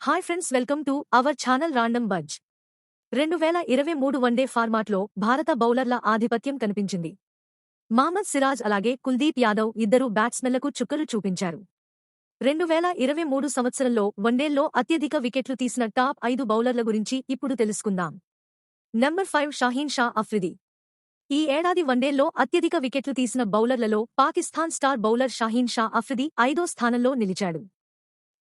Hi friends, welcome to our channel random buzz. 2023 one day ఫార్మాట్లో భారత బౌలర్ల ఆధిపత్యం కనిపించింది. మహ్మద్ సిరాజ్ అలాగే కుల్దీప్ యాదవ్ ఇద్దరు బ్యాట్స్మెన్లకు చుక్కలు చూపించారు. 2023 సంవత్సరంలో వన్డేల్లో అత్యధిక వికెట్లు తీసిన టాప్ 5 బౌలర్ల గురించి ఇప్పుడు తెలుసుకుందాం. నంబర్ 5 షాహీన్ షా అఫ్రిది. ఈ ఏడాది వన్డేల్లో అత్యధిక వికెట్లు తీసిన బౌలర్లలో పాకిస్తాన్ స్టార్ బౌలర్ షాహీన్ షా అఫ్రిది 5వ స్థానంలో నిలిచాడు.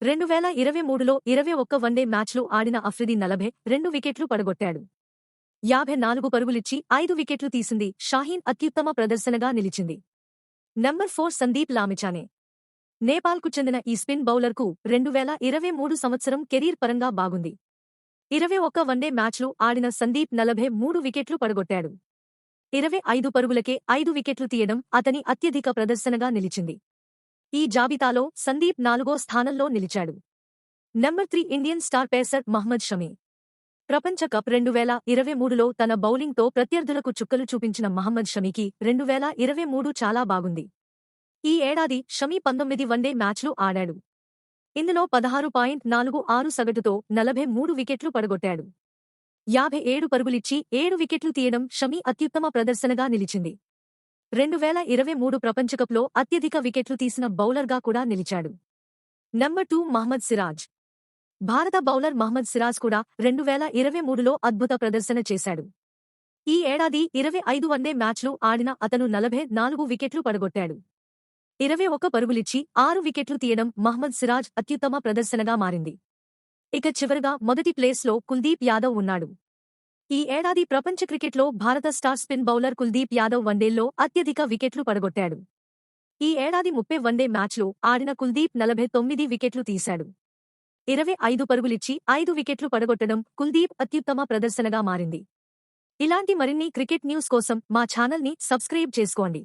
2023లో 21 వన్డే మ్యాచ్లు ఆడిన అఫ్రిది 42 వికెట్లు పడగొట్టాడు. 54 పరుగులిచ్చి 5 వికెట్లు తీసింది షాహీన్ అత్యుత్తమ ప్రదర్శనగా నిలిచింది. నంబర్ 4 సందీప్ లామిచానే. నేపాల్కు చెందిన ఈ స్పిన్ బౌలర్కు 2023 సంవత్సరం కెరీర్ పరంగా బాగుంది. 21 వన్డే మ్యాచ్లు ఆడిన సందీప్ 43 వికెట్లు పడగొట్టాడు. 25 పరుగులకే 5 వికెట్లు తీయడం అతని అత్యధిక ప్రదర్శనగా నిలిచింది. ఈ జాబితాలో సందీప్ 4వ స్థానంలో నిలిచాడు. Number 3 Indian star pacer Mohammed Shami. ప్రపంచ కప్ 2023లో తన బౌలింగ్తో ప్రత్యర్థులకు చుక్కలు చూపించిన మహ్మద్ షమికి 2023 చాలా బాగుంది. ఈ ఏడాది షమి 19 వన్డే మ్యాచ్లు ఆడాడు. ఇందులో 16.46 సగటుతో 43 వికెట్లు పడగొట్టాడు. 57 పరుగులిచ్చి 7 వికెట్లు తీయడం షమి అత్యుత్తమ ప్రదర్శనగా నిలిచింది. 2023 ప్రపంచకప్లో అత్యధిక వికెట్లు తీసిన బౌలర్గా కూడా నిలిచాడు. నంబర్ 2 మహ్మద్ సిరాజ్. భారత బౌలర్ మహ్మద్ సిరాజ్ కూడా 2023లో అద్భుత ప్రదర్శన చేశాడు. ఈ ఏడాది 25 వన్డే మ్యాచ్లు ఆడిన అతను 44 వికెట్లు పడగొట్టాడు. 21 పరుగులిచ్చి 6 వికెట్లు తీయడం మహ్మద్ సిరాజ్ అత్యుత్తమ ప్రదర్శనగా మారింది. ఇక చివరగా మొదటి ప్లేస్లో కుల్దీప్ యాదవ్ ఉన్నాడు. ఈ ఏడాది ప్రపంచ క్రికెట్లో భారత star spin bowler Kuldeep Yadav వన్డేల్లో అత్యధిక వికెట్లు పడగొట్టాడు. ఈ ఏడాది 30 వన్డే మ్యాచ్లు ఆడిన కుల్దీప్ 49 వికెట్లు తీశాడు. 25 పరుగులిచ్చి 5 వికెట్లు పడగొట్టడం కుల్దీప్ అత్యుత్తమ ప్రదర్శనగా మారింది. ఇలాంటి మరిన్ని క్రికెట్ న్యూస్ కోసం మా ఛానల్ని సబ్స్క్రైబ్ చేసుకోండి.